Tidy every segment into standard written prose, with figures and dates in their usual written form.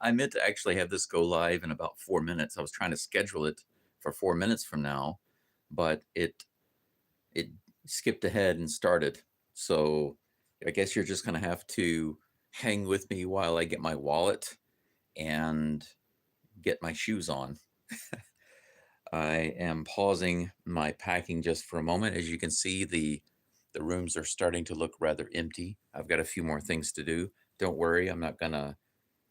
I meant to actually have this go live in about 4 minutes. I was trying to schedule it for 4 minutes from now, but it skipped ahead and started. So I guess you're just gonna have to hang with me while I get my wallet and get my shoes on. I am pausing my packing just for a moment. As you can see, the rooms are starting to look rather empty. I've got a few more things to do. Don't worry, I'm not gonna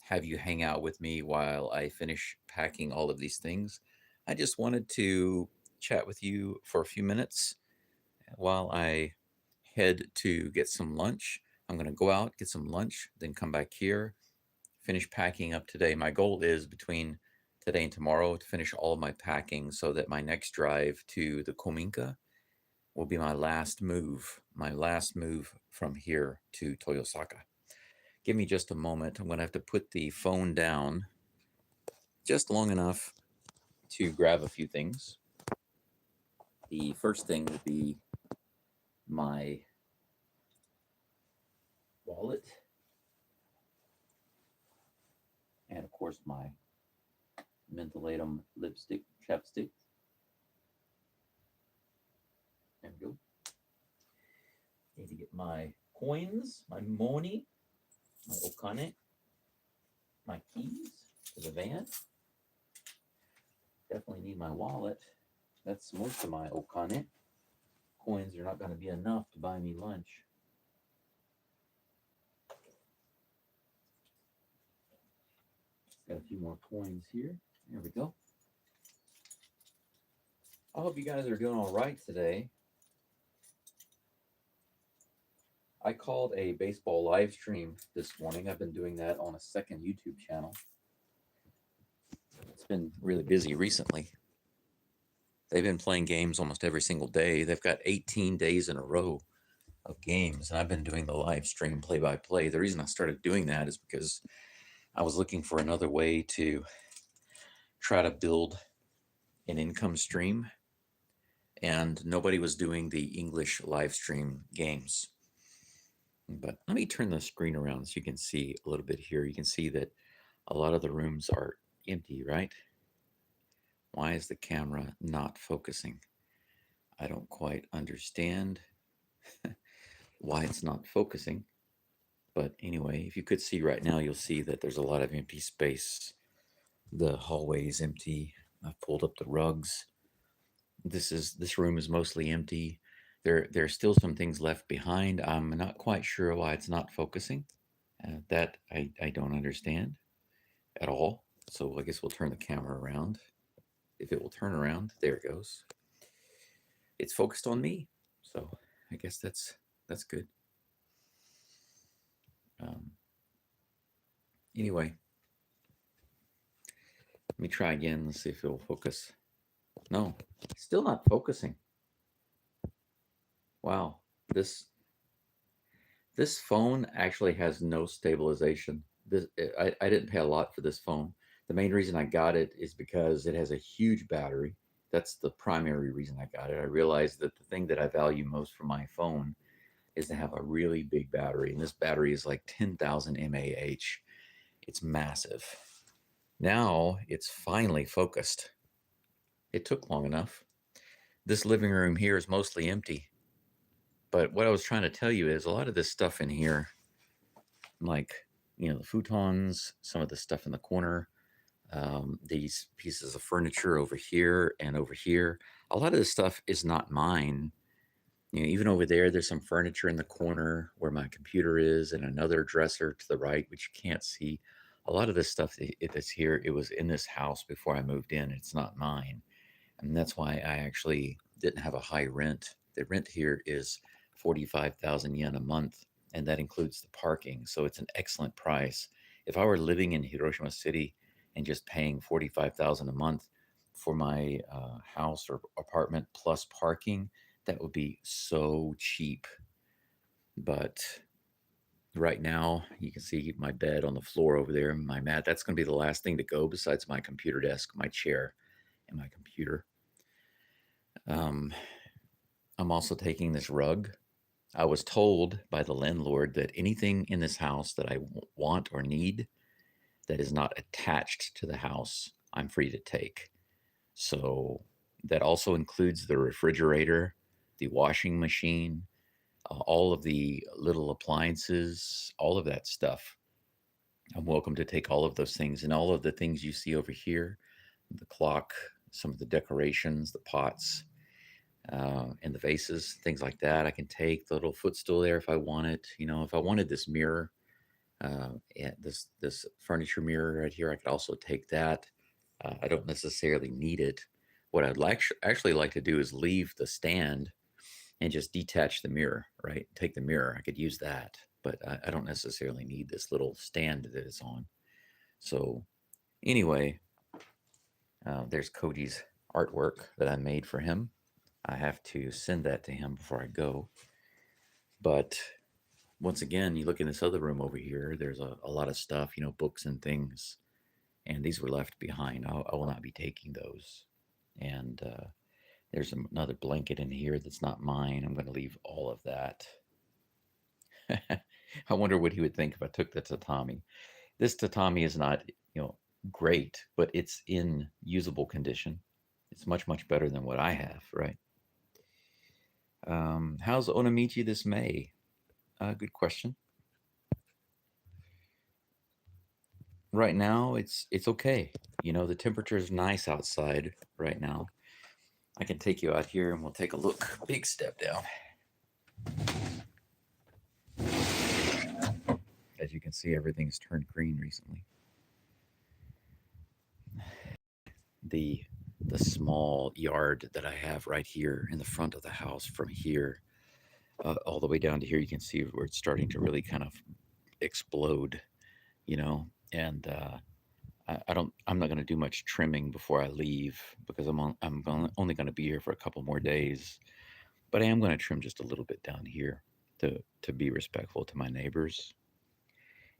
have you hang out with me while I finish packing all of these things. I just wanted to chat with you for a few minutes while I head to get some lunch. I'm going to go out, get some lunch, then come back here, finish packing up today. My goal is between today and tomorrow to finish all of my packing so that my next drive to the Kominka will be my last move from here to Toyosaka. Give me just a moment. I'm going to have to put the phone down just long enough to grab a few things. The first thing will be my wallet and, of course, my mentholatum lipstick chapstick. There we go. Need to get my coins, my money, my okane, my keys to the van. Definitely need my wallet. That's most of my okane. Coins are not going to be enough to buy me lunch. Got a few more coins here. There we go. I hope you guys are doing all right today. I called a baseball live stream this morning. I've been doing that on a second YouTube channel. It's been really busy recently. They've been playing games almost every single day. They've got 18 days in a row of games, and I've been doing the live stream play by play. The reason I started doing that is because I was looking for another way to try to build an income stream, and nobody was doing the English live stream games. But let me turn the screen around so you can see a little bit here. You can see that a lot of the rooms are empty, right? Why is the camera not focusing? I don't quite understand why it's not focusing. But anyway, if you could see right now, you'll see that there's a lot of empty space. The hallway is empty. I've pulled up the rugs. This room is mostly empty. There's still some things left behind. I'm not quite sure why it's not focusing. That I don't understand at all. So I guess we'll turn the camera around. If it will turn around, there it goes. It's focused on me, so I guess that's good. Anyway, let me try again. Let's see if it'll focus. No, still not focusing. Wow, this phone actually has no stabilization. I didn't pay a lot for this phone. The main reason I got it is because it has a huge battery. That's the primary reason I got it. I realized that the thing that I value most for my phone is to have a really big battery, and this battery is like 10,000 mAh. It's massive. Now it's finally focused. It took long enough. This living room here is mostly empty. But what I was trying to tell you is a lot of this stuff in here, like, the futons, some of the stuff in the corner, these pieces of furniture over here and over here, a lot of this stuff is not mine. Even over there, there's some furniture in the corner where my computer is and another dresser to the right, which you can't see. A lot of this stuff that's here, it was in this house before I moved in. It's not mine. And that's why I actually didn't have a high rent. The rent here is 45,000 yen a month, and that includes the parking. So it's an excellent price. If I were living in Hiroshima City and just paying 45,000 a month for my house or apartment plus parking, that would be so cheap. But right now, you can see my bed on the floor over there, my mat. That's going to be the last thing to go besides my computer desk, my chair, and my computer. I'm also taking this rug. I was told by the landlord that anything in this house that I want or need, that is not attached to the house, I'm free to take. So that also includes the refrigerator, the washing machine, all of the little appliances, all of that stuff. I'm welcome to take all of those things, and all of the things you see over here, the clock, some of the decorations, the pots, and the vases, things like that. I can take the little footstool there if I want it. You know, if I wanted this mirror, and this furniture mirror right here, I could also take that. I don't necessarily need it. What I'd like actually like to do is leave the stand and just detach the mirror, right? Take the mirror. I could use that, but I don't necessarily need this little stand that it's on. So anyway, there's Koji's artwork that I made for him. I have to send that to him before I go. But once again, you look in this other room over here, there's a lot of stuff, you know, books and things. And these were left behind. I will not be taking those. And there's another blanket in here that's not mine. I'm going to leave all of that. I wonder what he would think if I took the tatami. This tatami is not, you know, great, but it's in usable condition. It's much, much better than what I have, right? How's Onomichi this May? Good question. Right now, it's okay. You know, the temperature is nice outside right now. I can take you out here and we'll take a look. Big step down. As you can see, everything's turned green recently. The small yard that I have right here in the front of the house, from here all the way down to here, you can see where it's starting to really kind of explode, you know. And I'm not going to do much trimming before I leave because I'm only going to be here for a couple more days. But I am going to trim just a little bit down here to be respectful to my neighbors,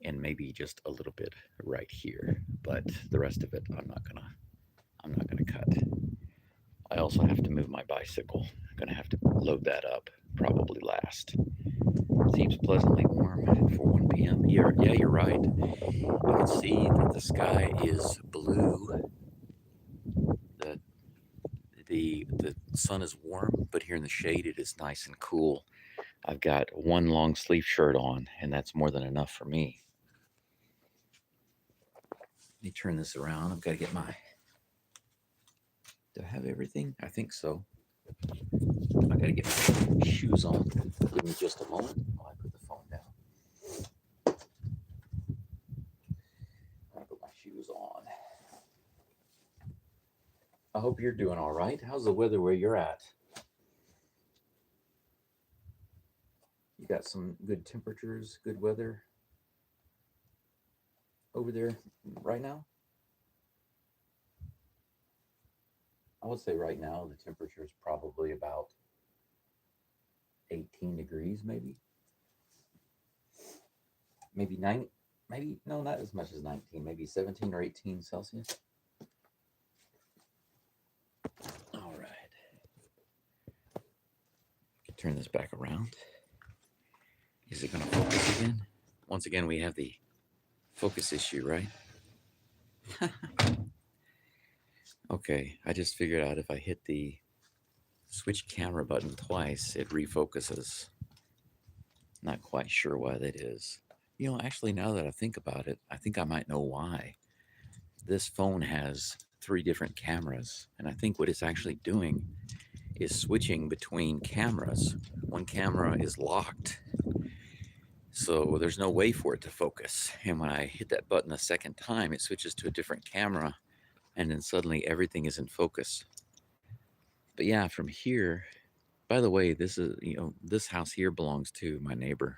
and maybe just a little bit right here. But the rest of it, I'm not gonna cut. I also have to move my bicycle. I'm gonna have to load that up probably last. Seems pleasantly warm for 1 p.m. Yeah, you're right. You can see that the sky is blue. The the sun is warm, but here in the shade it is nice and cool. I've got one long sleeve shirt on, and that's more than enough for me. Let me turn this around. I've got to get my. Do I have everything? I think so. I got to get my shoes on. Give me just a moment while I put the phone down. I put my shoes on. I hope you're doing all right. How's the weather where you're at? You got some good temperatures, good weather over there right now? I would say right now the temperature is probably about 18 degrees, maybe. Maybe 9, maybe, no, not as much as 19, maybe 17 or 18 Celsius. All right. Turn this back around. Is it going to focus again? Once again, we have the focus issue, right? Okay, I just figured out if I hit the switch camera button twice, it refocuses. Not quite sure why that is. You know, actually, now that I think about it, I think I might know why. This phone has 3 different cameras, and I think what it's actually doing is switching between cameras. One camera is locked, so there's no way for it to focus. And when I hit that button a second time, it switches to a different camera, and then suddenly everything is in focus. But yeah, from here, by the way, this is, you know, this house here belongs to my neighbor,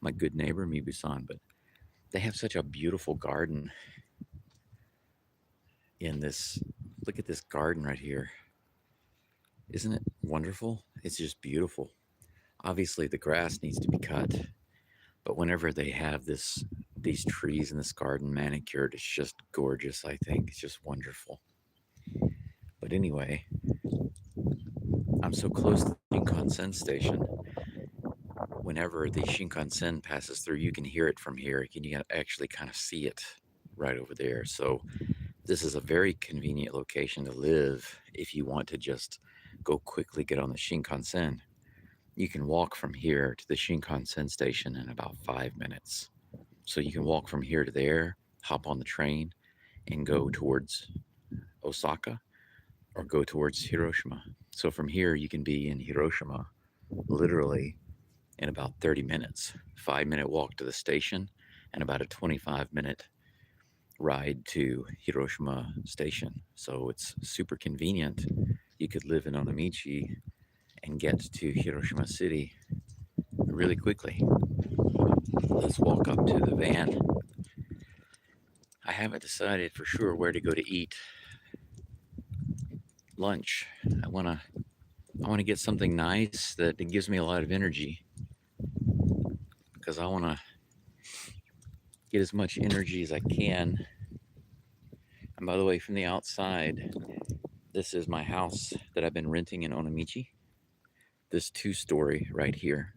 my good neighbor, Mibu-san, but they have such a beautiful garden in this. Look at this garden right here. Isn't it wonderful? It's just beautiful. Obviously, the grass needs to be cut, but whenever they have these trees in this garden manicured, it's just gorgeous. I think it's just wonderful. But anyway, I'm so close to the Shinkansen station. Whenever the Shinkansen passes through, you can hear it from here. You can actually kind of see it. right over there. So this is a very convenient location to live if you want to just go quickly get on the Shinkansen. You can walk from here to the Shinkansen station in about 5 minutes. So you can walk from here to there, hop on the train, and go towards Osaka or go towards Hiroshima. So from here, you can be in Hiroshima literally in about 30 minutes. 5 minute walk to the station and about a 25-minute ride to Hiroshima station. So it's super convenient. You could live in Onomichi and get to Hiroshima City really quickly. Let's walk up to the van. I haven't decided for sure where to go to eat lunch. I want to get something nice that gives me a lot of energy because I want to get as much energy as I can. And by the way, from the outside, this is my house that I've been renting in Onomichi. This two-story right here.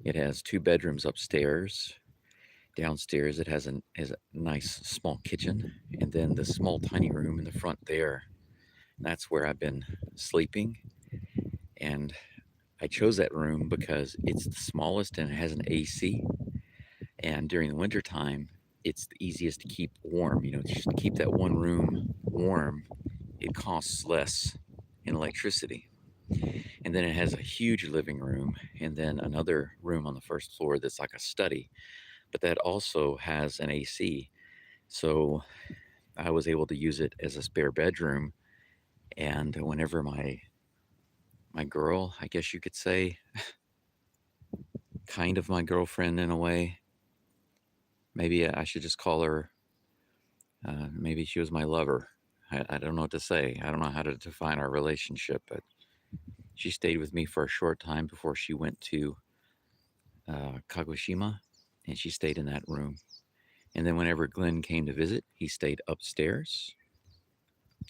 It has 2 bedrooms upstairs. Downstairs, it has a nice small kitchen, and then the small tiny room in the front there. That's where I've been sleeping. And I chose that room because it's the smallest and it has an AC. And during the winter time, it's the easiest to keep warm. Just to keep that one room warm, it costs less in electricity. And then it has a huge living room and then another room on the first floor that's like a study, but that also has an AC. So I was able to use it as a spare bedroom. And whenever my girl, I guess you could say, kind of my girlfriend in a way, maybe I should just call her, maybe she was my lover. I don't know what to say. I don't know how to define our relationship, but she stayed with me for a short time before she went to Kagoshima, and she stayed in that room. And then whenever Glenn came to visit, he stayed upstairs.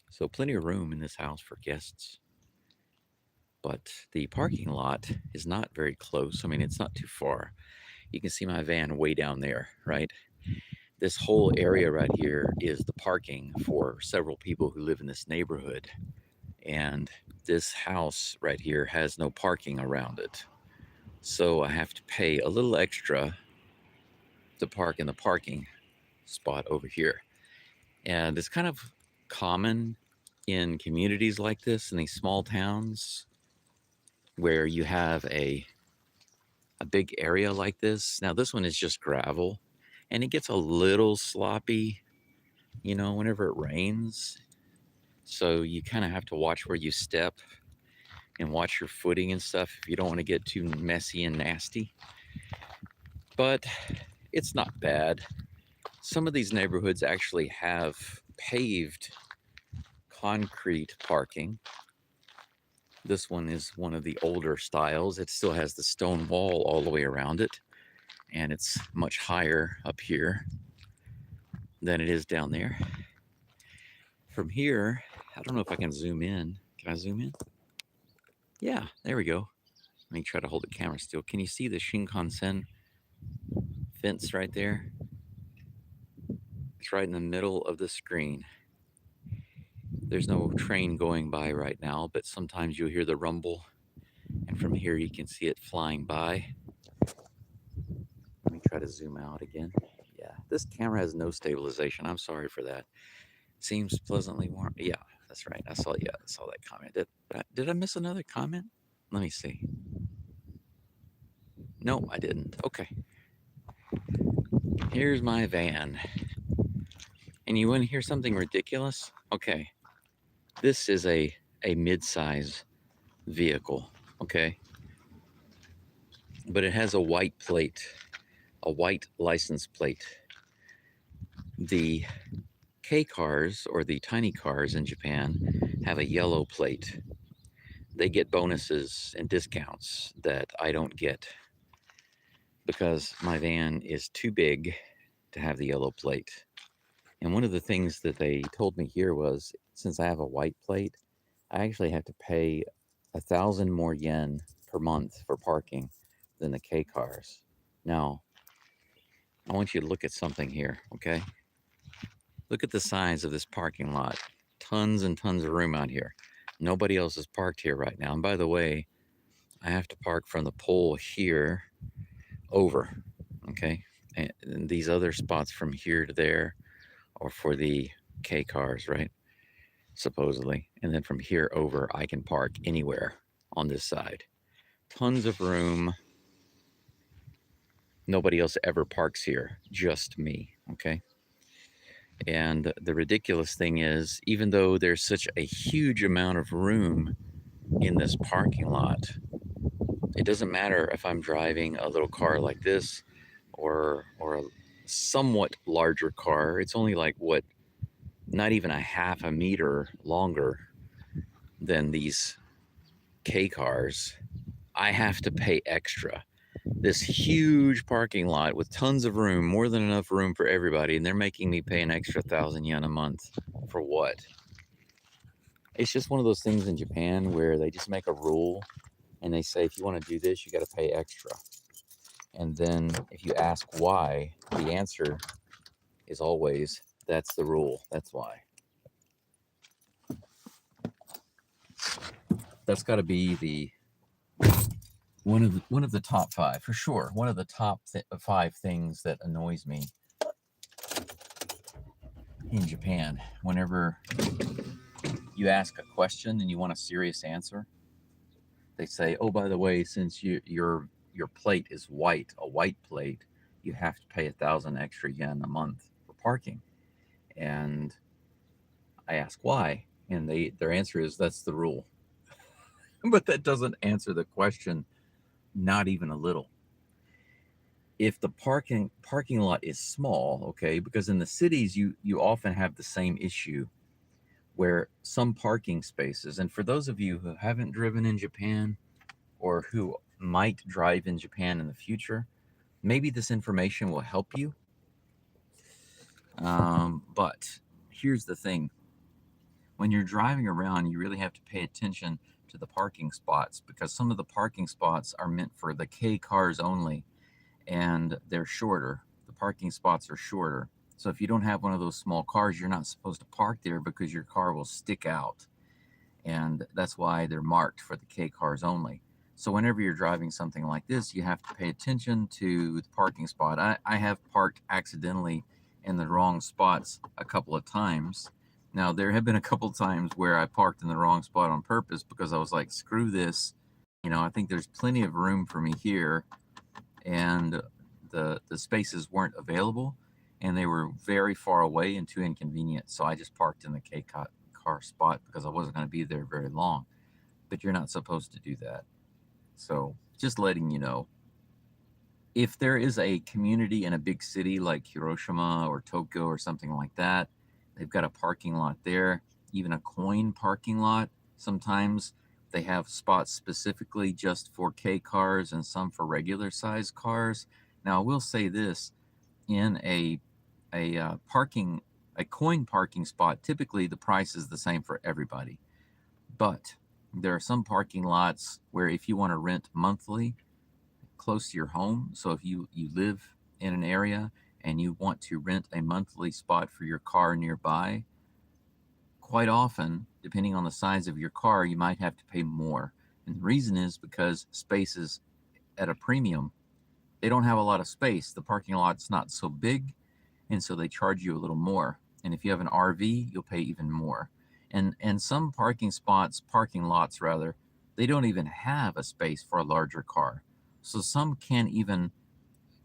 So plenty of room in this house for guests. But the parking lot is not very close. I mean, it's not too far. You can see my van way down there, right? This whole area right here is the parking for several people who live in this neighborhood. And this house right here has no parking around it. So I have to pay a little extra to park in the parking spot over here. And it's kind of common in communities like this, in these small towns, where you have a big area like this. Now, this one is just gravel, and it gets a little sloppy, whenever it rains. So you kind of have to watch where you step and watch your footing and stuff if you don't want to get too messy and nasty. But it's not bad. Some of these neighborhoods actually have paved concrete parking. This one is one of the older styles. It still has the stone wall all the way around it, and it's much higher up here than it is down there. From here, I don't know if I can zoom in. Can I zoom in? Yeah, there we go. Let me try to hold the camera still. Can you see the Shinkansen fence right there? It's right in the middle of the screen. There's no train going by right now, but sometimes you'll hear the rumble, and from here you can see it flying by. Let me try to zoom out again. Yeah, this camera has no stabilization. I'm sorry for that. Seems pleasantly warm. Yeah, that's right. I saw that comment. Did I miss another comment? Let me see. No, I didn't. Okay. Here's my van. And you want to hear something ridiculous? Okay. This is a mid-size vehicle, okay? But it has a white plate, a white license plate. The K cars, or the tiny cars in Japan, have a yellow plate. They get bonuses and discounts that I don't get because my van is too big to have the yellow plate. And one of the things that they told me here was, since I have a white plate, I actually have to pay 1,000 more yen per month for parking than the K cars. Now, I want you to look at something here, okay? Look at the size of this parking lot. Tons and tons of room out here. Nobody else is parked here right now. And by the way, I have to park from the pole here over, okay? And these other spots from here to there are for the K cars, right? Supposedly. And then from here over, I can park anywhere on this side. Tons of room. Nobody else ever parks here, just me, okay? And the ridiculous thing is, even though there's such a huge amount of room in this parking lot, it doesn't matter if I'm driving a little car like this or a somewhat larger car. It's only like what, not even a half a meter longer than these K cars. I have to pay extra. This huge parking lot with tons of room, more than enough room for everybody, and they're making me pay an extra 1,000 yen a month. For what? It's just one of those things in Japan where they just make a rule and they say, if you want to do this, you got to pay extra. And then if you ask why, the answer is always, that's the rule. That's why. That's got to be the one of the top five for sure. One of the top five things that annoys me in Japan. Whenever you ask a question and you want a serious answer, they say, "Oh, by the way, since your plate is white, a white plate, you have to pay 1,000 extra yen a month for parking." And I ask why, and their answer is that's the rule. But that doesn't answer the question, not even a little. If the parking lot is small, okay, because in the cities you often have the same issue where some parking spaces, and for those of you who haven't driven in Japan or who might drive in Japan in the future, maybe this information will help you. But here's the thing. When you're driving around, you really have to pay attention to the parking spots because some of the parking spots are meant for the K cars only and they're shorter. The parking spots are shorter. So if you don't have one of those small cars, you're not supposed to park there because your car will stick out. And that's why they're marked for the K cars only. So whenever you're driving something like this, you have to pay attention to the parking spot. I have parked accidentally in the wrong spots a couple of times. Now, there have been a couple of times where I parked in the wrong spot on purpose because I was like, screw this. I think there's plenty of room for me here. And the spaces weren't available and they were very far away and too inconvenient. So I just parked in the K car spot because I wasn't going to be there very long. But you're not supposed to do that. So just letting you know. If there is a community in a big city like Hiroshima or Tokyo or something like that, they've got a parking lot there, even a coin parking lot. Sometimes they have spots specifically just for K cars and some for regular size cars. Now, I will say this, in a coin parking spot, typically the price is the same for everybody. But there are some parking lots where if you want to rent monthly close to your home, so if you live in an area and you want to rent a monthly spot for your car nearby, quite often, depending on the size of your car, you might have to pay more. And the reason is because space is at a premium. They don't have a lot of space. The parking lot's not so big, and so they charge you a little more. And if you have an RV, you'll pay even more. And some parking lots rather, they don't even have a space for a larger car. So some can't even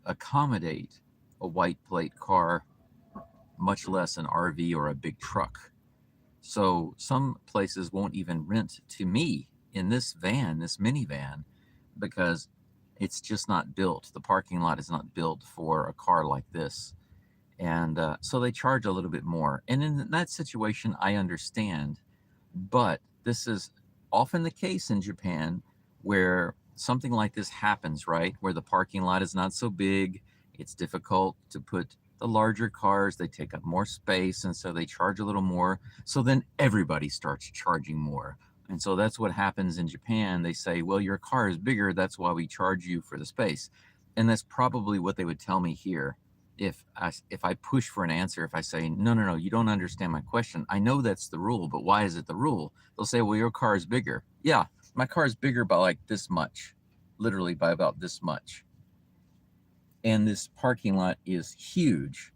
accommodate a white plate car, much less an RV or a big truck. So some places won't even rent to me in this minivan, because it's just not built. The parking lot is not built for a car like this. And so they charge a little bit more. And in that situation, I understand. But this is often the case in Japan where something like this happens, right? Where the parking lot is not so big. It's difficult to put the larger cars, they take up more space, and so they charge a little more. So then everybody starts charging more. And so that's what happens in Japan. They say, well, your car is bigger, that's why we charge you for the space. And that's probably what they would tell me here. if I push for an answer, if I say, no, no, no, you don't understand my question. I know that's the rule, but why is it the rule? They'll say, well, your car is bigger. Yeah, my car is bigger by like this much, literally by about this much. And this parking lot is huge.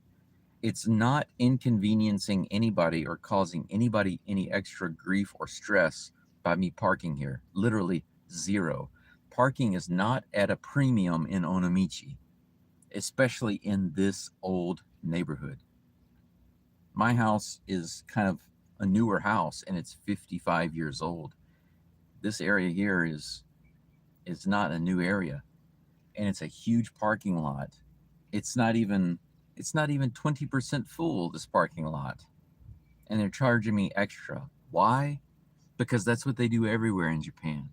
It's not inconveniencing anybody or causing anybody any extra grief or stress by me parking here. Literally zero. Parking is not at a premium in Onomichi, especially in this old neighborhood. My house is kind of a newer house and it's 55 years old. This area here is not a new area, and it's a huge parking lot. It's not even 20% full, this parking lot. And they're charging me extra. Why? Because that's what they do everywhere in Japan.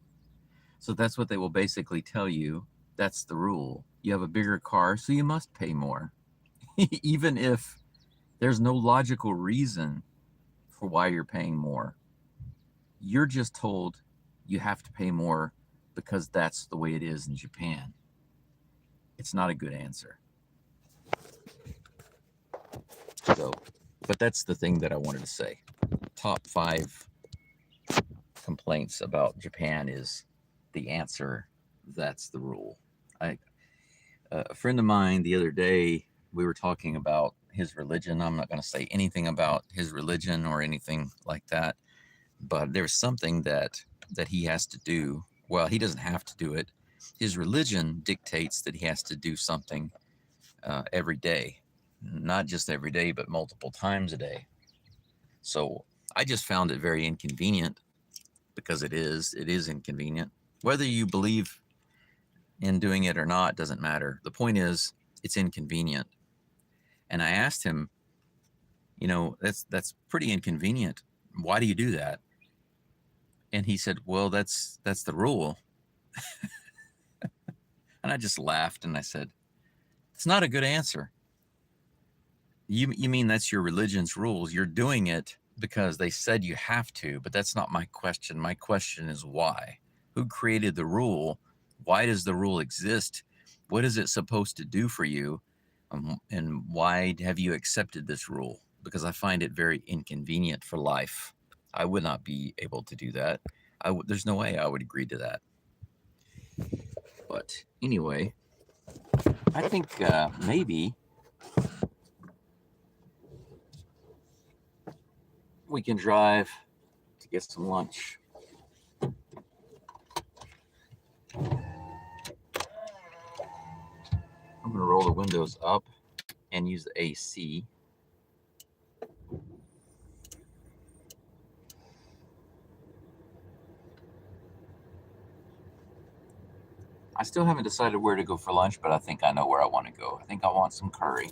So that's what they will basically tell you. That's the rule. You have a bigger car, so you must pay more. Even if there's no logical reason for why you're paying more. You're just told you have to pay more because that's the way it is in Japan. It's not a good answer. So, but that's the thing that I wanted to say. Top 5 complaints about Japan is the answer, that's the rule. A friend of mine the other day, we were talking about his religion. I'm not going to say anything about his religion or anything like that, but there's something that he has to do. Well, he doesn't have to do it. His religion dictates that he has to do something every day, not just every day, but multiple times a day. So I just found it very inconvenient, because it is inconvenient. Whether you believe in doing it or not doesn't matter. The point is, it's inconvenient. And I asked him, that's pretty inconvenient. Why do you do that? And he said, well, that's the rule. And I just laughed and I said, it's not a good answer. You mean that's your religion's rules? You're doing it because they said you have to, but that's not my question. My question is why? Who created the rule? Why does the rule exist? What is it supposed to do for you? And why have you accepted this rule? Because I find it very inconvenient for life. I would not be able to do that. There's no way I would agree to that. But anyway, I think maybe we can drive to get some lunch. I'm going to roll the windows up and use the AC. I still haven't decided where to go for lunch, but I think I know where I want to go. I think I want some curry.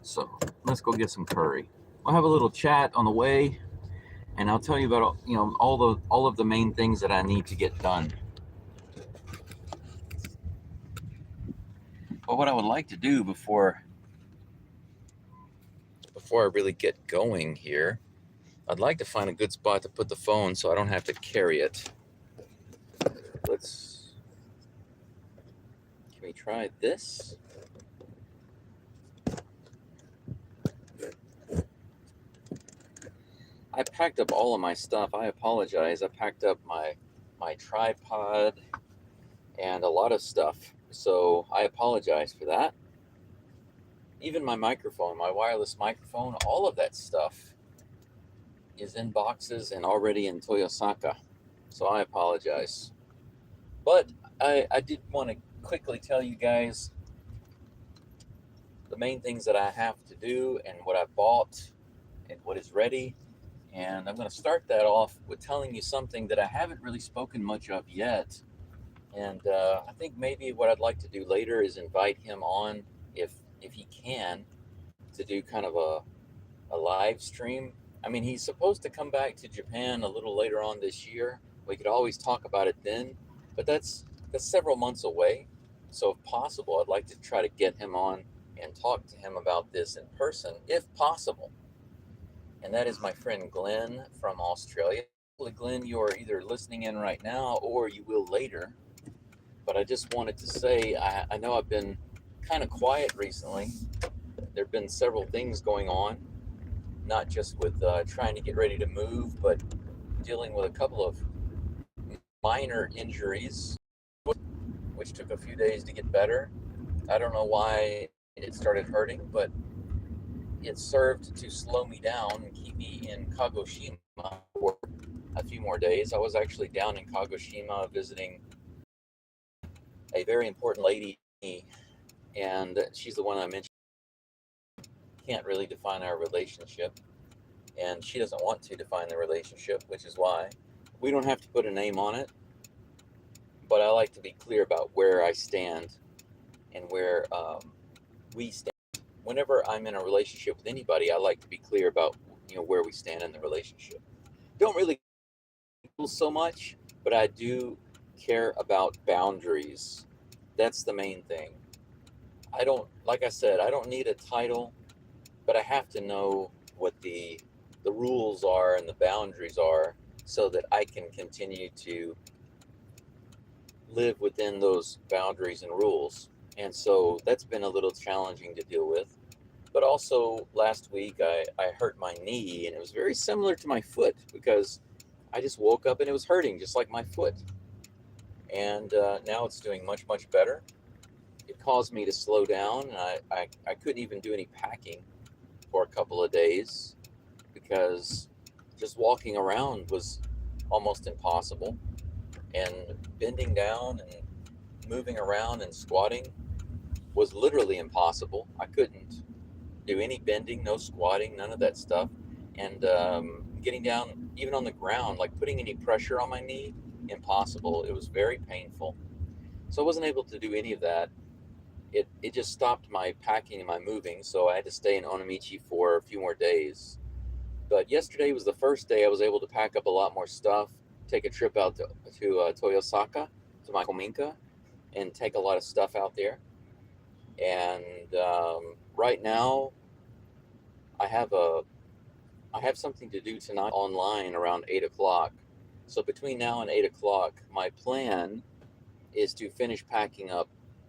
So let's go get some curry. We'll have a little chat on the way, and I'll tell you about all of the main things that I need to get done. But what I would like to do before I really get going here, I'd like to find a good spot to put the phone so I don't have to carry it. Can we try this? I packed up all of my stuff. I apologize. I packed up my tripod and a lot of stuff. So I apologize for that. Even my microphone, my wireless microphone, all of that stuff is in boxes and already in Toyosaka. So I apologize. But I did want to quickly tell you guys the main things that I have to do and what I bought and what is ready. And I'm going to start that off with telling you something that I haven't really spoken much of yet. And I think maybe what I'd like to do later is invite him on, if he can, to do kind of a live stream. I mean, he's supposed to come back to Japan a little later on this year. We could always talk about it then, but that's several months away. So if possible, I'd like to try to get him on and talk to him about this in person, if possible. And that is my friend Glenn from Australia. Glenn, you are either listening in right now or you will later. But I just wanted to say, I know I've been kind of quiet recently. There have been several things going on, not just with trying to get ready to move, but dealing with a couple of minor injuries, which took a few days to get better. I don't know why it started hurting, but it served to slow me down and keep me in Kagoshima for a few more days. I was actually down in Kagoshima visiting a very important lady, and she's the one I mentioned. Can't really define our relationship, and she doesn't want to define the relationship, which is why we don't have to put a name on it. But I like to be clear about where I stand and where we stand. Whenever I'm in a relationship with anybody, I like to be clear about where we stand in the relationship. Don't really so much, but I do care about boundaries. That's the main thing. I don't, like I said, I don't need a title, but I have to know what the rules are and the boundaries are so that I can continue to live within those boundaries and rules. And so that's been a little challenging to deal with. But also last week I hurt my knee, and it was very similar to my foot because I just woke up and it was hurting just like my foot. And now it's doing much, much better. It caused me to slow down, and I couldn't even do any packing for a couple of days because just walking around was almost impossible. And bending down and moving around and squatting was literally impossible. I couldn't do any bending, no squatting, none of that stuff. And getting down, even on the ground, like putting any pressure on my knee, impossible. It was very painful. So I wasn't able to do any of that. It just stopped my packing and my moving, so I had to stay in Onomichi for a few more days. But yesterday was the first day I was able to pack up a lot more stuff, take a trip out to Toyosaka, to my Kominka, and take a lot of stuff out there. And right now, I have a I have something to do tonight online around 8 o'clock. So between now and 8 o'clock, my plan is to finish packing up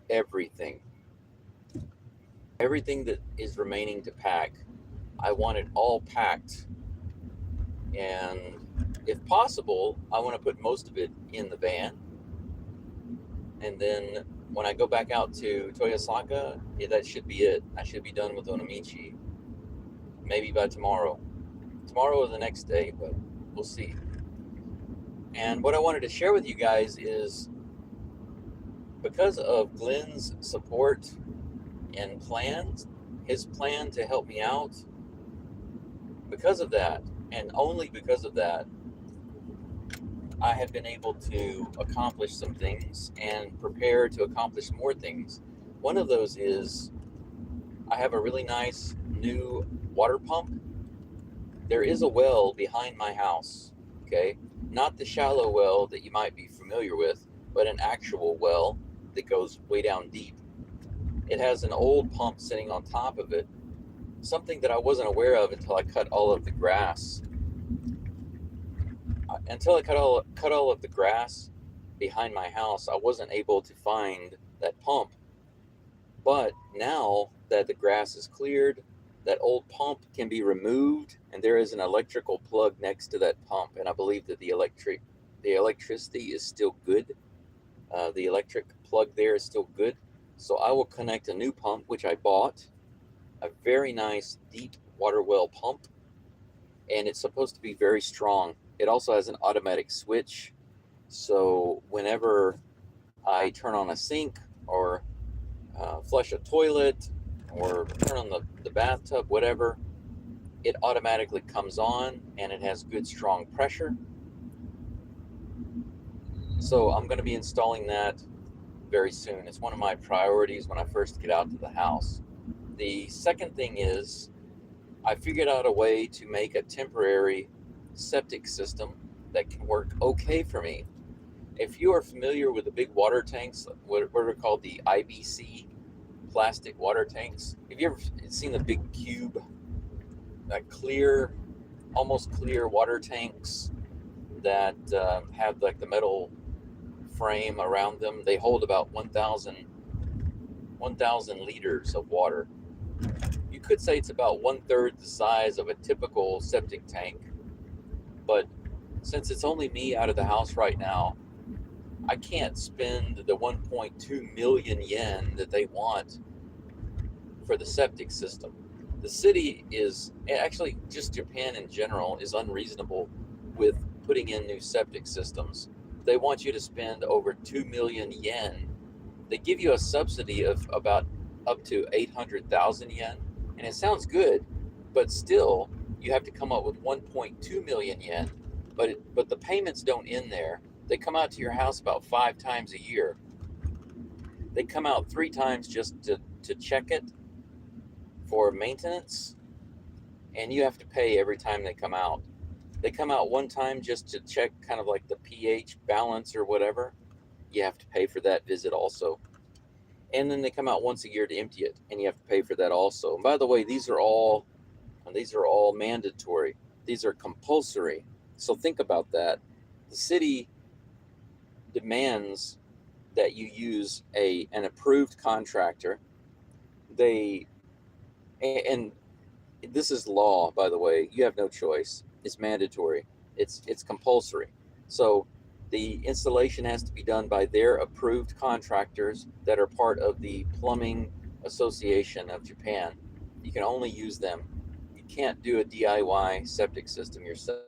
everything. Everything that is remaining to pack, I want it all packed. And if possible, I want to put most of it in the van. And then when I go back out to Toyosaka, that should be it. I should be done with Onomichi. Maybe by tomorrow. Tomorrow or the next day, but we'll see. And what I wanted to share with you guys is because of Glenn's support and plans, his plan to help me out, because of that, and only because of that, I have been able to accomplish some things and prepare to accomplish more things. One of those is I have a really nice new water pump. There is a well behind my house, okay? Not the shallow well that you might be familiar with, but an actual well that goes way down deep. It has an old pump sitting on top of it, something that I wasn't aware of until I cut all of the grass. Until I cut all of the grass behind my house, I wasn't able to find that pump. But now that the grass is cleared, that old pump can be removed, and there is an electrical plug next to that pump. And I believe that the electricity is still good. The electric plug there is still good. So I will connect a new pump, which I bought, a very nice deep water well pump, and it's supposed to be very strong. It also has an automatic switch. So whenever I turn on a sink or flush a toilet or turn on the bathtub, whatever, it automatically comes on, and it has good strong pressure. So I'm going to be installing that very soon. It's one of my priorities when I first get out to the house. The second thing is I figured out a way to make a temporary septic system that can work okay for me. If you are familiar with the big water tanks, what are called the IBC plastic water tanks, have you ever seen the big cube, clear, almost clear water tanks that have like the metal frame around them? They hold about 1,000 1,000 liters of water. You could say it's about 1/3 the size of a typical septic tank, but since it's only me out of the house right now, I can't spend the 1.2 million yen that they want for the septic system. The city is actually, just Japan in general is unreasonable with putting in new septic systems. They want you to spend over 2 million yen. They give you a subsidy of about up to 800,000 yen, and it sounds good, but still you have to come up with 1.2 million yen. But the payments don't end there. They come out to your house about 5 times a year. They come out 3 times just to check it for maintenance, and you have to pay every time they come out. They come out 1 time just to check kind of like the pH balance or whatever. You have to pay for that visit also. And then they come out once a year to empty it, and you have to pay for that also. And by the way, these are all mandatory. These are compulsory. So think about that. The city demands that you use an approved contractor. They and this is law, by the way. You have no choice. It's mandatory. It's compulsory. So the installation has to be done by their approved contractors that are part of the Plumbing Association of Japan. You can only use them. You can't do a DIY septic system yourself.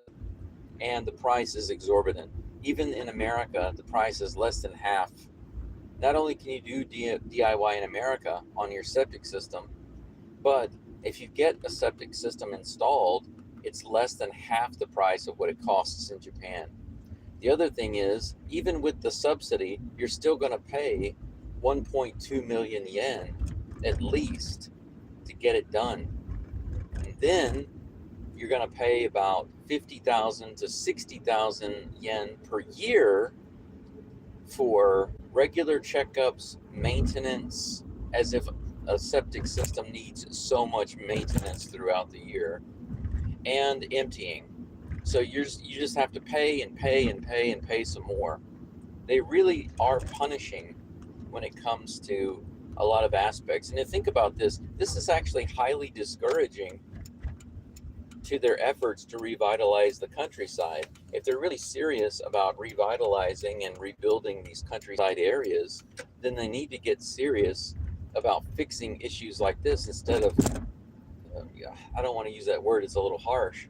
And the price is exorbitant. Even in America, the price is less than half. Not only can you do DIY in America on your septic system, but if you get a septic system installed, it's less than half the price of what it costs in Japan. The other thing is, even with the subsidy, you're still going to pay 1.2 million yen at least to get it done. And then you're going to pay about 50,000 to 60,000 yen per year for regular checkups, maintenance, as if a septic system needs so much maintenance throughout the year, and emptying. So you just have to pay and pay and pay and pay some more. They really are punishing when it comes to a lot of aspects. And to think about this is actually highly discouraging to their efforts to revitalize the countryside. If they're really serious about revitalizing and rebuilding these countryside areas, then they need to get serious about fixing issues like this instead of, I don't want to use that word, it's a little harsh.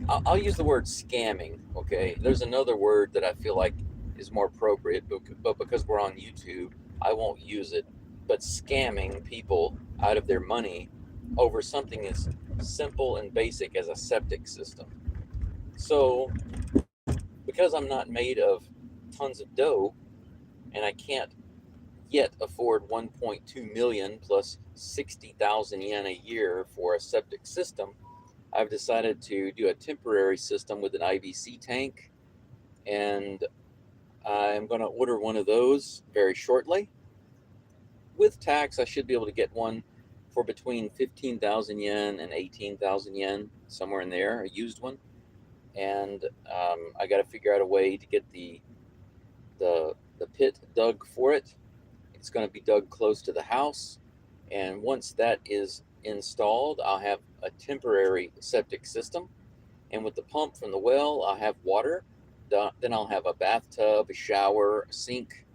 I'll use the word scamming, okay? There's another word that I feel like is more appropriate, but because we're on YouTube, I won't use it. But scamming people out of their money over something as simple and basic as a septic system. So, because I'm not made of tons of dough and I can't yet afford 1.2 million plus 60,000 yen a year for a septic system, I've decided to do a temporary system with an IBC tank, and I'm going to order one of those very shortly. With tax, I should be able to get one for between 15,000 yen and 18,000 yen, somewhere in there, a used one. And I got to figure out a way to get the pit dug for it. It's going to be dug close to the house, and once that is installed, I'll have a temporary septic system. And with the pump from the well, I'll have water. Then I'll have a bathtub, a shower, a sink,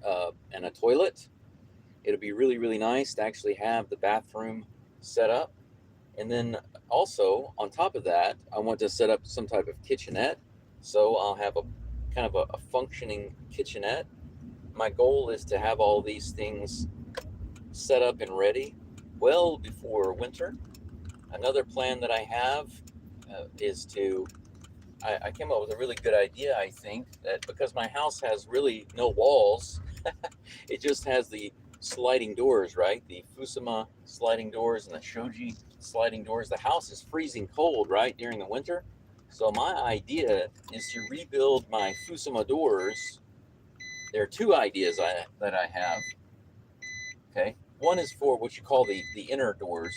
and a toilet. It'll be really, really nice to actually have the bathroom set up. And then also, on top of that, I want to set up some type of kitchenette. So I'll have a kind of a functioning kitchenette. My goal is to have all these things set up and ready well before winter. Another plan that I have is I came up with a really good idea, I think, that because my house has really no walls, it just has the sliding doors, right? The Fusuma sliding doors and the Shoji sliding doors. The house is freezing cold, right, during the winter. So my idea is to rebuild my Fusuma doors. There are two ideas that I have. Okay, one is for what you call the inner doors,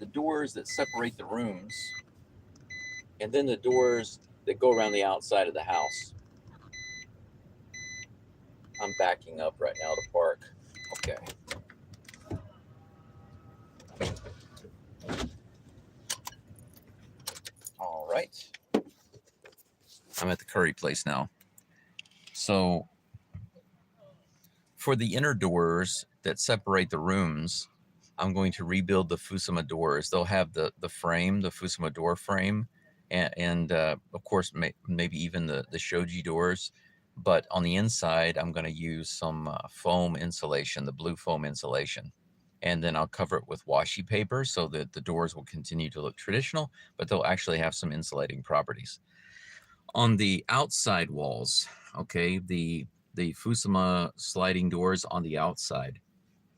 the doors that separate the rooms, and then the doors that go around the outside of the house. I'm backing up right now to park. Okay. All right. I'm at the curry place now. So for the inner doors that separate the rooms, I'm going to rebuild the Fusuma doors. They'll have the frame, the Fusuma door frame, and of course maybe even the shoji doors. But on the inside, I'm going to use some foam insulation, the blue foam insulation. And then I'll cover it with washi paper so that the doors will continue to look traditional, but they'll actually have some insulating properties. On the outside walls, okay, the Fusuma sliding doors on the outside.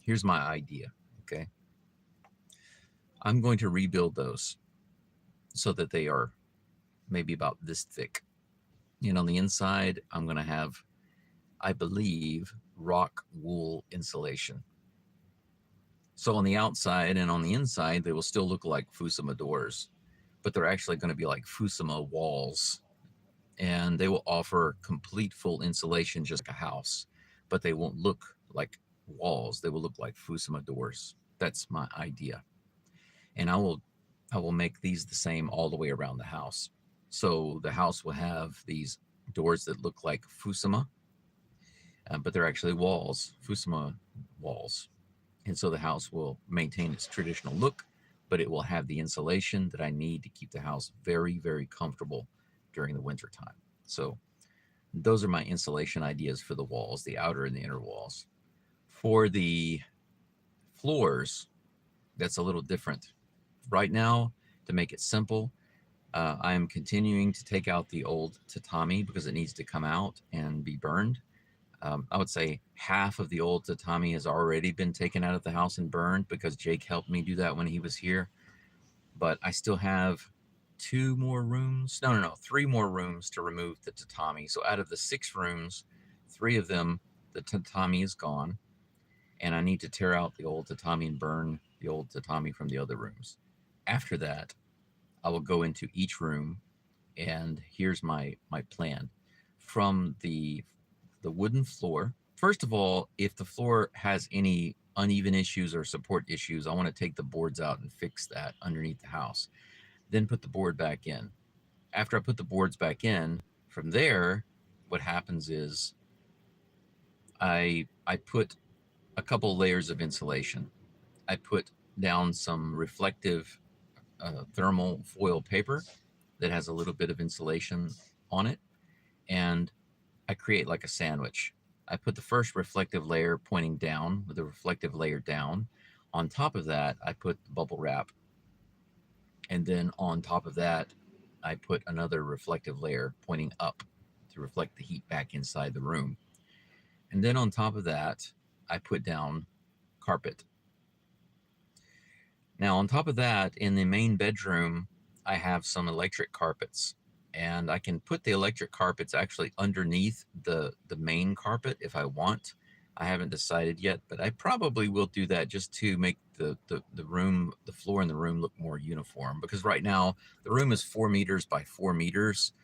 Here's my idea, okay? I'm going to rebuild those so that they are maybe about this thick. And on the inside, I'm going to have, I believe, rock wool insulation. So on the outside and on the inside, they will still look like Fusuma doors, but they're actually going to be like Fusuma walls. And they will offer complete full insulation just like a house, but they won't look like walls. They will look like Fusuma doors. That's my idea. And I will make these the same all the way around the house. So the house will have these doors that look like Fusuma, but they're actually walls, Fusuma walls. And so the house will maintain its traditional look, but it will have the insulation that I need to keep the house very, very comfortable during the winter time. So those are my insulation ideas for the walls, the outer and the inner walls. For the floors, that's a little different. Right now, to make it simple, I am continuing to take out the old tatami because it needs to come out and be burned. I would say half of the old tatami has already been taken out of the house and burned because Jake helped me do that when he was here. But I still have 3 more rooms to remove the tatami. So out of the 6 rooms, 3 of them, the tatami is gone. And I need to tear out the old tatami and burn the old tatami from the other rooms. After that, I will go into each room, and here's my plan. From the wooden floor, first of all, if the floor has any uneven issues or support issues, I want to take the boards out and fix that underneath the house. Then put the board back in. After I put the boards back in, from there, what happens is I put a couple layers of insulation. I put down some reflective thermal foil paper that has a little bit of insulation on it, and I create like a sandwich. I put the first reflective layer pointing down with the reflective layer down. On top of that, I put the bubble wrap. And then on top of that, I put another reflective layer pointing up to reflect the heat back inside the room. And then on top of that, I put down carpet. Now, on top of that, in the main bedroom, I have some electric carpets. And I can put the electric carpets actually underneath the main carpet if I want. I haven't decided yet, but I probably will do that just to make the room, the floor in the room look more uniform. Because right now, the room is 4 meters by 4 meters.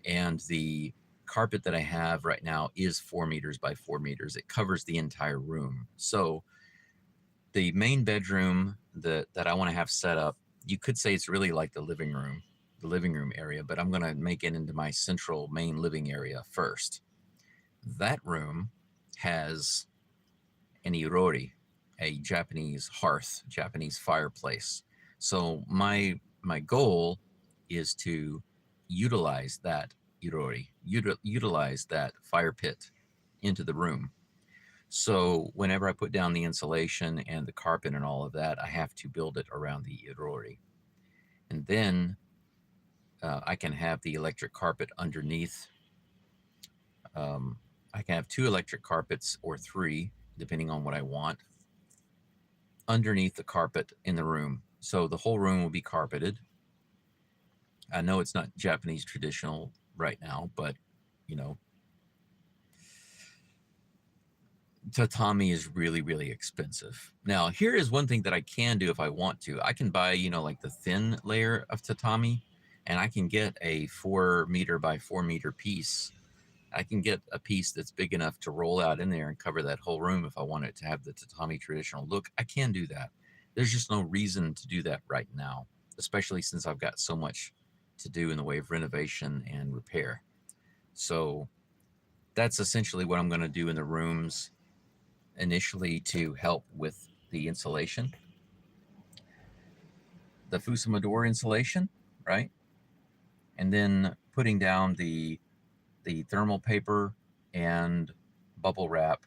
And the carpet that I have right now is 4 meters by 4 meters. It covers the entire room. So the main bedroom that I want to have set up, you could say it's really like the living room area, but I'm going to make it into my central main living area first. That room has an irori, a Japanese hearth, Japanese fireplace. So my goal is to utilize that irori, utilize that fire pit into the room. So whenever I put down the insulation and the carpet and all of that, I have to build it around the irori. And then I can have the electric carpet underneath. I can have 2 electric carpets or 3, depending on what I want, underneath the carpet in the room. So the whole room will be carpeted. I know it's not Japanese traditional right now, but you know, tatami is really, really expensive. Now, here is one thing that I can do if I want to. I can buy, like the thin layer of tatami, and I can get a 4 meter by 4 meter piece I can get a piece that's big enough to roll out in there and cover that whole room if I want it to have the tatami traditional look. I can do that. There's just no reason to do that right now, especially since I've got so much to do in the way of renovation and repair. So that's essentially what I'm going to do in the rooms initially to help with the insulation, the Fusuma door insulation, right? And then putting down the thermal paper and bubble wrap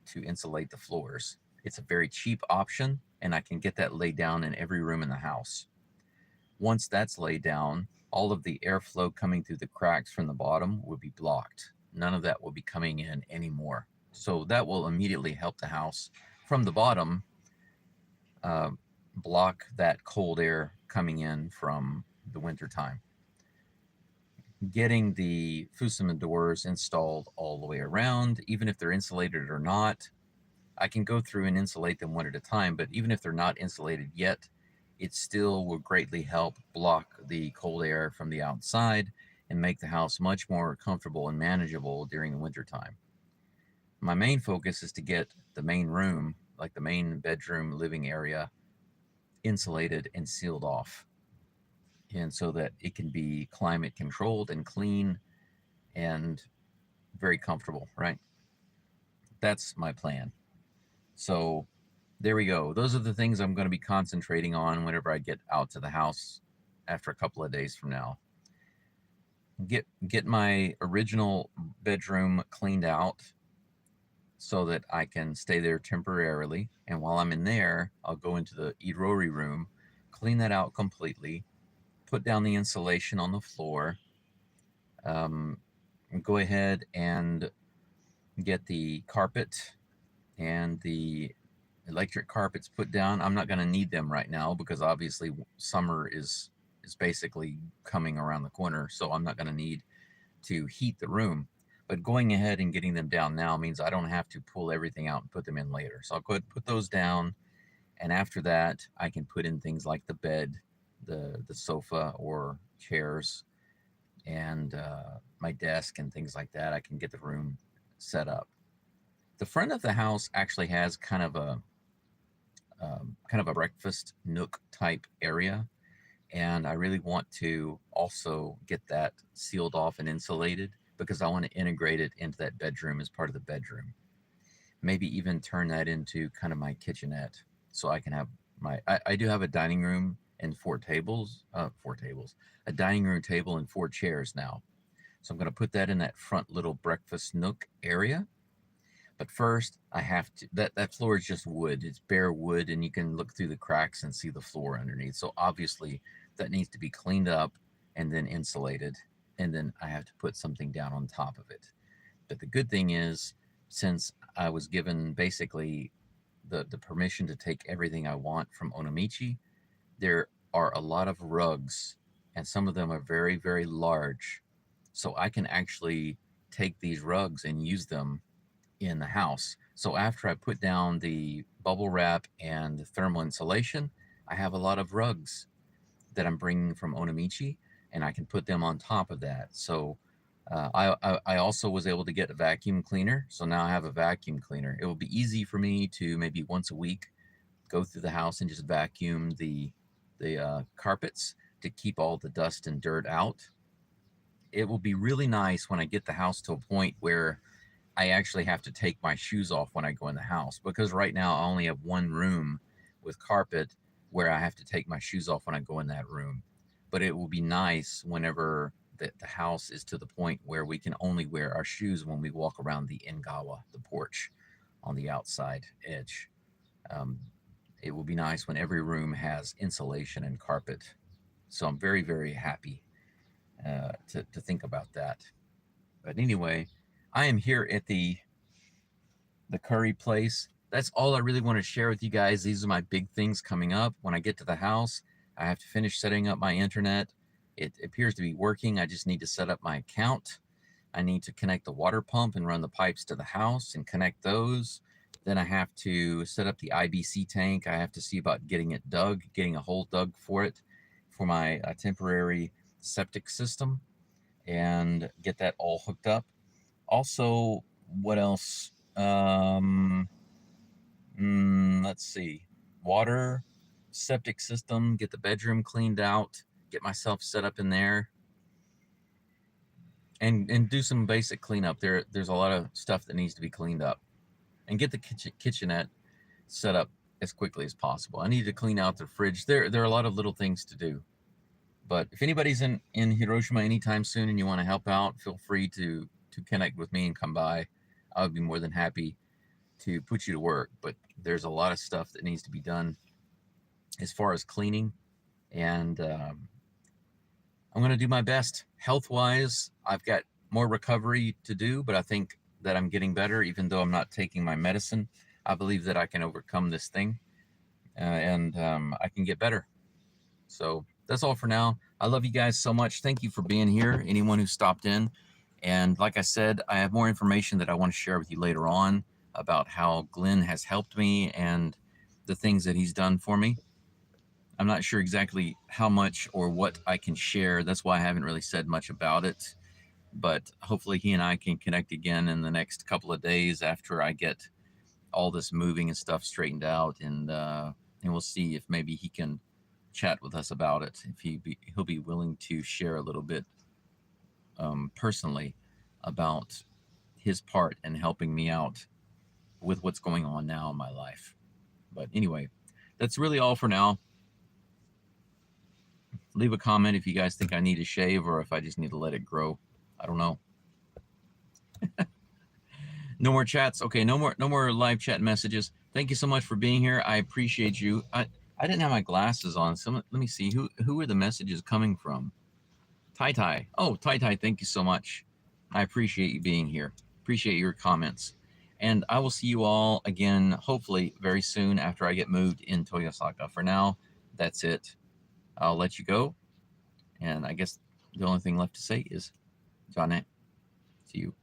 to insulate the floors. It's a very cheap option, and I can get that laid down in every room in the house. Once that's laid down, all of the airflow coming through the cracks from the bottom will be blocked. None of that will be coming in anymore. So that will immediately help the house from the bottom uh, block that cold air coming in from the winter time. Getting the Fusuma doors installed all the way around, even if they're insulated or not, I can go through and insulate them one at a time, but even if they're not insulated yet, it still will greatly help block the cold air from the outside and make the house much more comfortable and manageable during the wintertime. My main focus is to get the main room, like the main bedroom living area, insulated and sealed off. And so that it can be climate controlled and clean and very comfortable, right? That's my plan. So there we go. Those are the things I'm going to be concentrating on whenever I get out to the house after a couple of days from now. Get my original bedroom cleaned out so that I can stay there temporarily. And while I'm in there, I'll go into the Irori room, clean that out completely, put down the insulation on the floor, um, go ahead and get the carpet and the electric carpets put down. I'm not going to need them right now because obviously summer is basically coming around the corner, so I'm not going to need to heat the room. But going ahead and getting them down now means I don't have to pull everything out and put them in later. So I'll go ahead and put those down, and after that I can put in things like the bed, the sofa or chairs, and my desk and things like that. I can get the room set up. The front of the house actually has kind of a breakfast nook type area, and I really want to also get that sealed off and insulated because I want to integrate it into that bedroom as part of the bedroom. Maybe even turn that into kind of my kitchenette, so I can have I do have a dining room and four tables, a dining room table and four chairs now. So I'm going to put that in that front little breakfast nook area. But first, I have to. That floor is just wood. It's bare wood, and you can look through the cracks and see the floor underneath. So obviously, that needs to be cleaned up and then insulated. And then I have to put something down on top of it. But the good thing is, since I was given basically the permission to take everything I want from Onomichi, there are a lot of rugs, and some of them are very, very large. So I can actually take these rugs and use them in the house. So after I put down the bubble wrap and the thermal insulation, I have a lot of rugs that I'm bringing from Onomichi, and I can put them on top of that. So I also was able to get a vacuum cleaner. So now I have a vacuum cleaner. It will be easy for me to maybe once a week go through the house and just vacuum the carpets to keep all the dust and dirt out. It will be really nice when I get the house to a point where I actually have to take my shoes off when I go in the house, because right now I only have one room with carpet where I have to take my shoes off when I go in that room. But it will be nice whenever the house is to the point where we can only wear our shoes when we walk around the Engawa, the porch on the outside edge. Um, it will be nice when every room has insulation and carpet. So I'm very, very happy to think about that. But anyway, I am here at the curry place. That's all I really want to share with you guys. These are my big things coming up. When I get to the house, I have to finish setting up my internet. It appears to be working. I just need to set up my account. I need to connect the water pump and run the pipes to the house and connect those. Then I have to set up the IBC tank. I have to see about getting it dug, getting a hole dug for it for my temporary septic system, and get that all hooked up. Also, what else? Let's see. Water, septic system, get the bedroom cleaned out, get myself set up in there, and do some basic cleanup. There's a lot of stuff that needs to be cleaned up, and get the kitchenette set up as quickly as possible. I need to clean out the fridge. There are a lot of little things to do. But if anybody's in Hiroshima anytime soon and you want to help out, feel free to connect with me and come by. I would be more than happy to put you to work. But there's a lot of stuff that needs to be done as far as cleaning, and I'm going to do my best. Health wise, I've got more recovery to do, but I think that I'm getting better, even though I'm not taking my medicine. I believe that I can overcome this thing, and I can get better. So that's all for now. I love you guys so much. Thank you for being here, anyone who stopped in. And like I said, I have more information that I want to share with you later on about how Glenn has helped me and the things that he's done for me. I'm not sure exactly how much or what I can share. That's why I haven't really said much about it. But hopefully, he and I can connect again in the next couple of days after I get all this moving and stuff straightened out, and we'll see if maybe he can chat with us about it. If he'll be willing to share a little bit personally about his part in helping me out with what's going on now in my life. But anyway, that's really all for now. Leave a comment if you guys think I need a shave or if I just need to let it grow. I don't know. No more chats. Okay, no more live chat messages. Thank you so much for being here. I appreciate you. I didn't have my glasses on, so let me see. Who are the messages coming from? Tai Tai. Oh, Tai Tai, thank you so much. I appreciate you being here. Appreciate your comments. And I will see you all again, hopefully very soon after I get moved in Toyosaka. For now, that's it. I'll let you go. And I guess the only thing left to say is, Jane, see you.